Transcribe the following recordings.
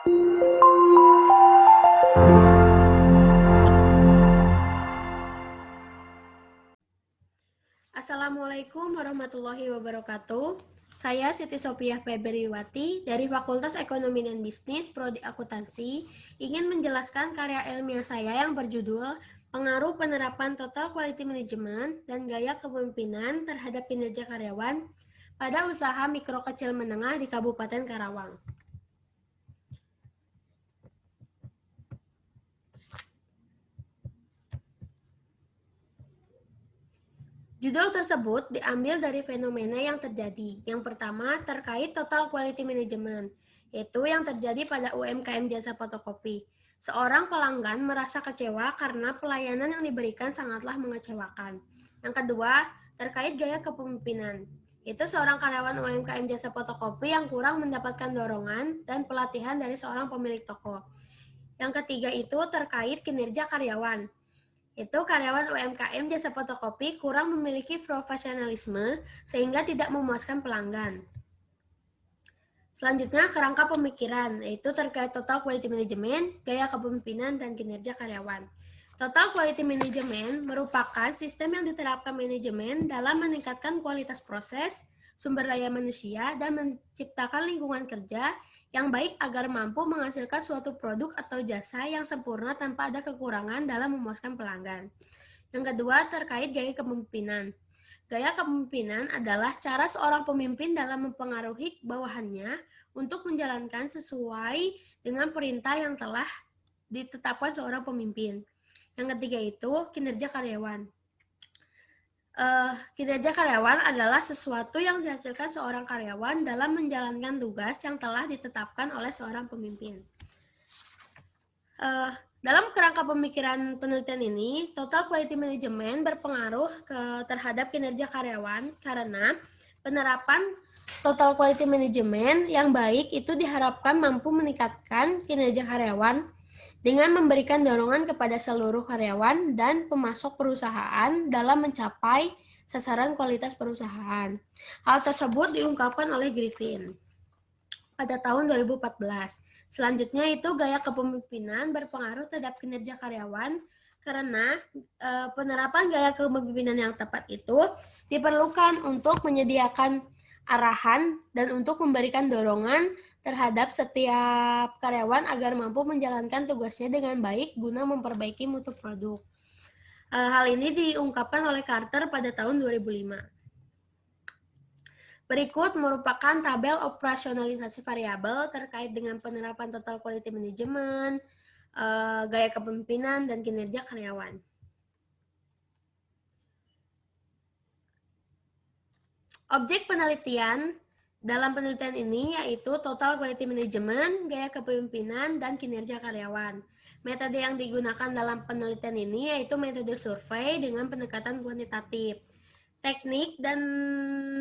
Assalamualaikum warahmatullahi wabarakatuh. Saya Siti Sopiah Febriwati dari Fakultas Ekonomi dan Bisnis Prodi Akuntansi ingin menjelaskan karya ilmiah saya yang berjudul Pengaruh Penerapan Total Quality Management dan Gaya Kepemimpinan Terhadap Kinerja Karyawan pada Usaha Mikro Kecil Menengah di Kabupaten Karawang. Judul tersebut diambil dari fenomena yang terjadi. Yang pertama terkait total quality management, yaitu yang terjadi pada UMKM jasa fotokopi. Seorang pelanggan merasa kecewa karena pelayanan yang diberikan sangatlah mengecewakan. Yang kedua, terkait gaya kepemimpinan. Itu seorang karyawan UMKM jasa fotokopi yang kurang mendapatkan dorongan dan pelatihan dari seorang pemilik toko. Yang ketiga itu terkait kinerja karyawan. Itu karyawan UMKM jasa fotokopi kurang memiliki profesionalisme sehingga tidak memuaskan pelanggan. Selanjutnya, kerangka pemikiran, yaitu terkait total quality management, gaya kepemimpinan, dan kinerja karyawan. Total quality management merupakan sistem yang diterapkan manajemen dalam meningkatkan kualitas proses, sumber daya manusia, dan menciptakan lingkungan kerja yang baik agar mampu menghasilkan suatu produk atau jasa yang sempurna tanpa ada kekurangan dalam memuaskan pelanggan. Yang kedua, terkait gaya kepemimpinan. Gaya kepemimpinan adalah cara seorang pemimpin dalam mempengaruhi bawahannya untuk menjalankan sesuai dengan perintah yang telah ditetapkan seorang pemimpin. Yang ketiga itu kinerja karyawan. Kinerja karyawan adalah sesuatu yang dihasilkan seorang karyawan dalam menjalankan tugas yang telah ditetapkan oleh seorang pemimpin. Dalam kerangka pemikiran penelitian ini, total quality management berpengaruh terhadap kinerja karyawan karena penerapan total quality management yang baik itu diharapkan mampu meningkatkan kinerja karyawan dengan memberikan dorongan kepada seluruh karyawan dan pemasok perusahaan dalam mencapai sasaran kualitas perusahaan. Hal tersebut diungkapkan oleh Griffin pada tahun 2014. Selanjutnya itu gaya kepemimpinan berpengaruh terhadap kinerja karyawan karena penerapan gaya kepemimpinan yang tepat itu diperlukan untuk menyediakan arahan dan untuk memberikan dorongan terhadap setiap karyawan agar mampu menjalankan tugasnya dengan baik guna memperbaiki mutu produk. Hal ini diungkapkan oleh Carter pada tahun 2005. Berikut merupakan tabel operasionalisasi variabel terkait dengan penerapan total quality management, gaya kepemimpinan, dan kinerja karyawan. Objek penelitian dalam penelitian ini yaitu total quality management, gaya kepemimpinan, dan kinerja karyawan. Metode yang digunakan dalam penelitian ini yaitu metode survei dengan pendekatan kuantitatif. Teknik dan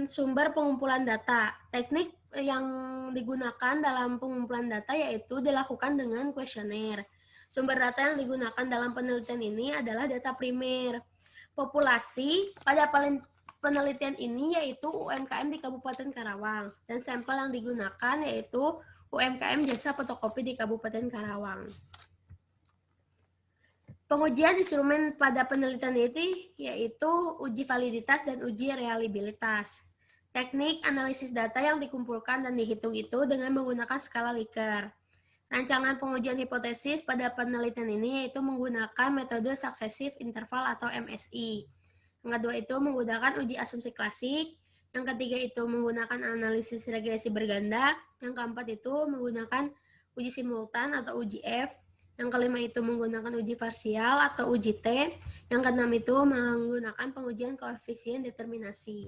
sumber pengumpulan data. Teknik yang digunakan dalam pengumpulan data yaitu dilakukan dengan kuesioner. Sumber data yang digunakan dalam penelitian ini adalah data primer. Populasi pada penelitian ini yaitu UMKM di Kabupaten Karawang dan sampel yang digunakan yaitu UMKM jasa fotokopi di Kabupaten Karawang. Pengujian instrumen pada penelitian ini yaitu uji validitas dan uji reliabilitas. Teknik analisis data yang dikumpulkan dan dihitung itu dengan menggunakan skala Likert. Rancangan pengujian hipotesis pada penelitian ini yaitu menggunakan metode successive interval atau MSI. Yang kedua itu menggunakan uji asumsi klasik. Yang ketiga itu menggunakan analisis regresi berganda. Yang keempat itu menggunakan uji simultan atau uji F. Yang kelima itu menggunakan uji parsial atau uji T. Yang keenam itu menggunakan pengujian koefisien determinasi.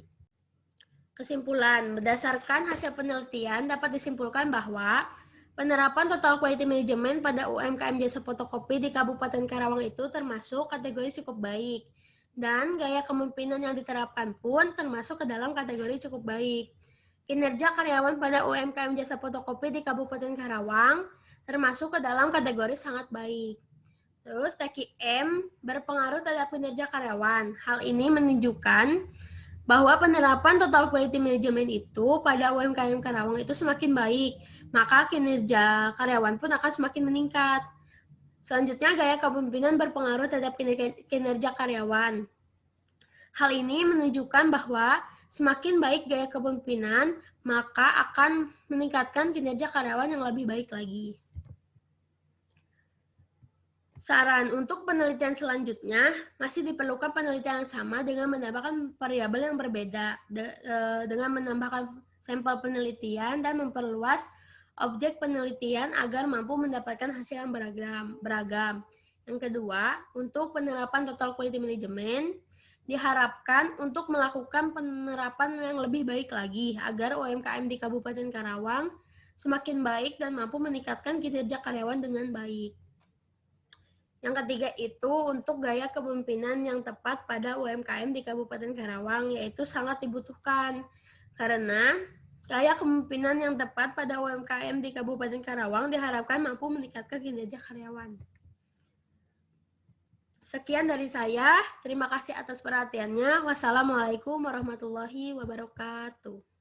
Kesimpulan, berdasarkan hasil penelitian dapat disimpulkan bahwa penerapan total quality management pada UMKM jasa fotokopi di Kabupaten Karawang itu termasuk kategori cukup baik. Dan gaya kepemimpinan yang diterapkan pun termasuk ke dalam kategori cukup baik. Kinerja karyawan pada UMKM jasa fotokopi di Kabupaten Karawang termasuk ke dalam kategori sangat baik. Terus TQM berpengaruh terhadap kinerja karyawan. Hal ini menunjukkan bahwa penerapan total quality management itu pada UMKM Karawang itu semakin baik maka kinerja karyawan pun akan semakin meningkat. Selanjutnya, gaya kepemimpinan berpengaruh terhadap kinerja karyawan. Hal ini menunjukkan bahwa semakin baik gaya kepemimpinan, maka akan meningkatkan kinerja karyawan yang lebih baik lagi. Saran untuk penelitian selanjutnya, masih diperlukan penelitian yang sama dengan menambahkan variabel yang berbeda, dengan menambahkan sampel penelitian dan memperluas objek penelitian agar mampu mendapatkan hasil yang beragam. Yang kedua, untuk penerapan total quality management, diharapkan untuk melakukan penerapan yang lebih baik lagi agar UMKM di Kabupaten Karawang semakin baik dan mampu meningkatkan kinerja karyawan dengan baik. Yang ketiga itu untuk gaya kepemimpinan yang tepat pada UMKM di Kabupaten Karawang, yaitu sangat dibutuhkan. Karena gaya kepemimpinan yang tepat pada UMKM di Kabupaten Karawang diharapkan mampu meningkatkan kinerja karyawan. Sekian dari saya, terima kasih atas perhatiannya. Wassalamualaikum warahmatullahi wabarakatuh.